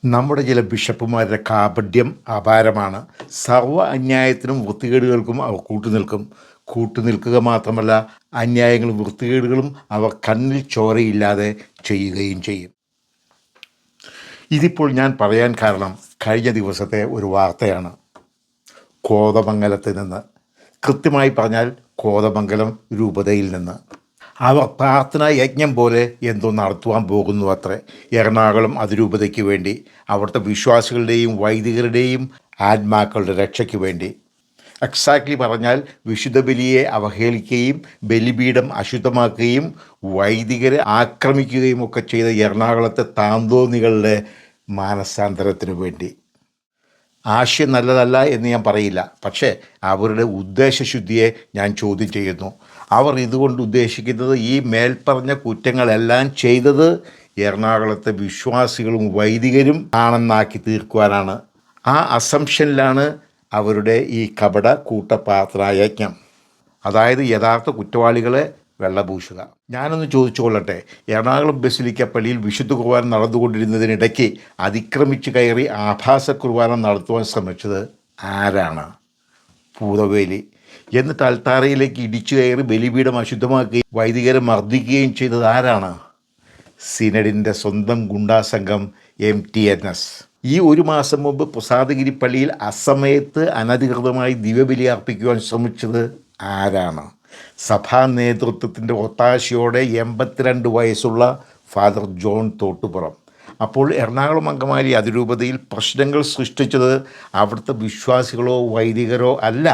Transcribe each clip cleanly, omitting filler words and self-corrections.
നമ്മുടെ ചില ബിഷപ്പുമാരുടെ കാപട്യം അപാരമാണ്. സർവ്വ അന്യായത്തിനും വൃത്തികേടുകൾക്കും അവർ കൂട്ടുനിൽക്കുക മാത്രമല്ല, അന്യായങ്ങളും വൃത്തികേടുകളും അവർ കണ്ണിൽ ചോരയില്ലാതെ ചെയ്യുകയും ചെയ്യും. ഇതിപ്പോൾ ഞാൻ പറയാൻ കാരണം കഴിഞ്ഞ ദിവസത്തെ ഒരു വാർത്തയാണ്. കോതമംഗലത്ത് നിന്ന്, കൃത്യമായി പറഞ്ഞാൽ കോതമംഗലം രൂപതയിൽ നിന്ന്. അവർ പ്രാർത്ഥനാ യജ്ഞം പോലെ എന്തോ നടത്തുവാൻ പോകുന്നു അത്രേ, എറണാകുളം അതിരൂപതയ്ക്ക് വേണ്ടി, അവിടുത്തെ വിശ്വാസികളുടെയും വൈദികരുടെയും ആത്മാക്കളുടെ രക്ഷയ്ക്ക് വേണ്ടി. എക്സാക്ട്ലി പറഞ്ഞാൽ വിശുദ്ധ ബലിയെ അവഹേളിക്കുകയും ബലിപീഠം അശുദ്ധമാക്കുകയും വൈദികരെ ആക്രമിക്കുകയും ഒക്കെ ചെയ്ത എറണാകുളത്തെ താന്തോന്നികളുടെ മാനസാന്തരത്തിനു വേണ്ടി. ആശയം നല്ലതല്ല എന്ന് ഞാൻ പറയില്ല, പക്ഷേ അവരുടെ ഉദ്ദേശശുദ്ധിയെ ഞാൻ ചോദ്യം ചെയ്യുന്നു. അവർ ഇതുകൊണ്ട് ഉദ്ദേശിക്കുന്നത് ഈ മേൽപ്പറഞ്ഞ കുറ്റങ്ങളെല്ലാം ചെയ്തത് എറണാകുളത്തെ വിശ്വാസികളും വൈദികരും ആണെന്നാക്കി തീർക്കുവാനാണ്. ആ അസംഷനിലാണ് അവരുടെ ഈ കപട കൂട്ടപ്രാർത്ഥനായജ്ഞം. അതായത് യഥാർത്ഥ കുറ്റവാളികളെ വെള്ളപൂശുക. ഞാനൊന്ന് ചോദിച്ചുകൊള്ളട്ടെ, എറണാകുളം ബസിലിക്ക പള്ളിയിൽ വിശുദ്ധ കുർബാന നടന്നുകൊണ്ടിരുന്നതിനിടയ്ക്ക് അതിക്രമിച്ച് കയറി ആഭാസ കുർബാന നടത്തുവാൻ ശ്രമിച്ചത് ആരാണ്? പൂതവേലി. എന്നിട്ട് അൽത്താരയിലേക്ക് ഇടിച്ചു കയറി ബലിപീഠം അശുദ്ധമാക്കുകയും വൈദികരെ മർദ്ദിക്കുകയും ചെയ്തത് ആരാണ്? സിനഡിൻ്റെ സ്വന്തം ഗുണ്ടാസംഘം MTNS. ഈ ഒരു മാസം മുമ്പ് പ്രസാദഗിരി പള്ളിയിൽ അസമയത്ത് അനധികൃതമായി ദിവ്യബലി അർപ്പിക്കുവാൻ ശ്രമിച്ചത് ആരാണ്? സഭാ നേതൃത്വത്തിൻ്റെ ഒത്താശയോടെ 82 വയസ്സുള്ള ഫാദർ ജോൺ തോട്ടുപുറം. അപ്പോൾ എറണാകുളം അങ്കമാലി അതിരൂപതയിൽ പ്രശ്നങ്ങൾ സൃഷ്ടിച്ചത് അവിടുത്തെ വിശ്വാസികളോ വൈദികരോ അല്ല,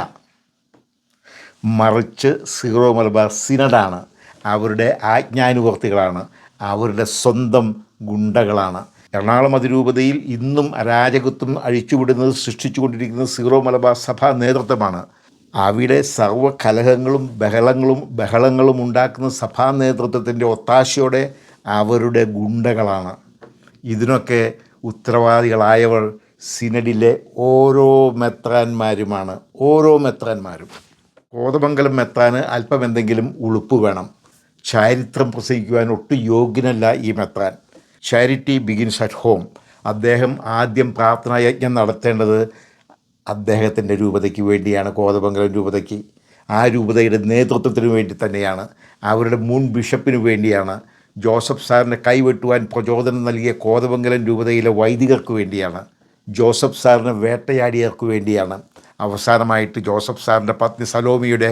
മറിച്ച് സീറോ മലബാർ സിനഡാണ്. അവരുടെ ആജ്ഞാനുവർത്തികളാണ്, അവരുടെ സ്വന്തം ഗുണ്ടകളാണ്. എറണാകുളം അതിരൂപതയിൽ ഇന്നും അരാജകത്വം അഴിച്ചുവിടുന്നത് സൃഷ്ടിച്ചുകൊണ്ടിരിക്കുന്നത് സീറോ മലബാർ സഭാ നേതൃത്വമാണ്. അവിടെ സർവ്വ ബഹളങ്ങളും ഉണ്ടാക്കുന്ന സഭാ നേതൃത്വത്തിൻ്റെ ഒത്താശയോടെ അവരുടെ ഗുണ്ടകളാണ്. ഇതിനൊക്കെ ഉത്തരവാദികളായവർ സിനഡിലെ ഓരോ മെത്രാന്മാരുമാണ്. കോതമംഗലം മെത്രാന് അല്പം എന്തെങ്കിലും ഉളുപ്പ് വേണം. ചരിത്രം പ്രസംഗിക്കുവാൻ ഒട്ടും യോഗ്യനല്ല ഈ മെത്രാൻ. Charity begins at home. അദ്ദേഹം ആദ്യം പ്രാർത്ഥനായജ്ഞം നടത്തേണ്ടത് അദ്ദേഹത്തിൻ്റെ രൂപതയ്ക്ക് വേണ്ടിയാണ്, കോതമംഗലം രൂപതയ്ക്ക്. ആ രൂപതയുടെ നേതൃത്വത്തിന് വേണ്ടി തന്നെയാണ്, അവരുടെ മുൻ ബിഷപ്പിന് വേണ്ടിയാണ്, ജോസഫ് സാറിനെ കൈവെട്ടുവാൻ പ്രചോദനം നൽകിയ കോതമംഗലം രൂപതയിലെ വൈദികർക്ക് വേണ്ടിയാണ്, ജോസഫ് സാറിനെ വേട്ടയാടിയവർക്ക് വേണ്ടിയാണ്, അവസാനമായിട്ട് ജോസഫ് സാറിൻ്റെ പത്നി സലോമിയുടെ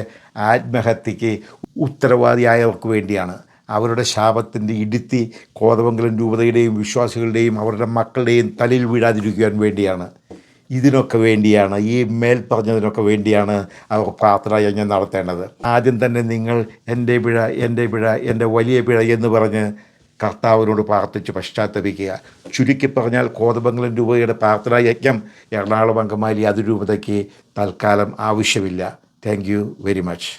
ആത്മഹത്യയ്ക്ക് ഉത്തരവാദിയായവർക്ക് വേണ്ടിയാണ്. അവരുടെ ശാപത്തിൻ്റെ ഇടുത്തി കോതമംഗലം രൂപതയുടെയും വിശ്വാസികളുടെയും അവരുടെ മക്കളുടെയും തലയിൽ വീഴാതിരിക്കുവാൻ വേണ്ടിയാണ്. ഇതിനൊക്കെ വേണ്ടിയാണ്, ഈ മേൽ പറഞ്ഞതിനൊക്കെ വേണ്ടിയാണ് അവർ പ്രാർത്ഥനായജ്ഞം നടത്തേണ്ടത്. ആദ്യം തന്നെ നിങ്ങൾ എൻ്റെ പിഴ, എൻ്റെ വലിയ പിഴ എന്ന് പറഞ്ഞ് കർത്താവിനോട് പ്രാർത്ഥിച്ച് പശ്ചാത്തപിക്കുക. ചുരുക്കി പറഞ്ഞാൽ കോതമംഗലം രൂപതയുടെ പ്രാർത്ഥനായജ്ഞം എറണാകുളം അങ്കമാലി അതിരൂപതയ്ക്ക് തൽക്കാലം ആവശ്യമില്ല. Thank you very much.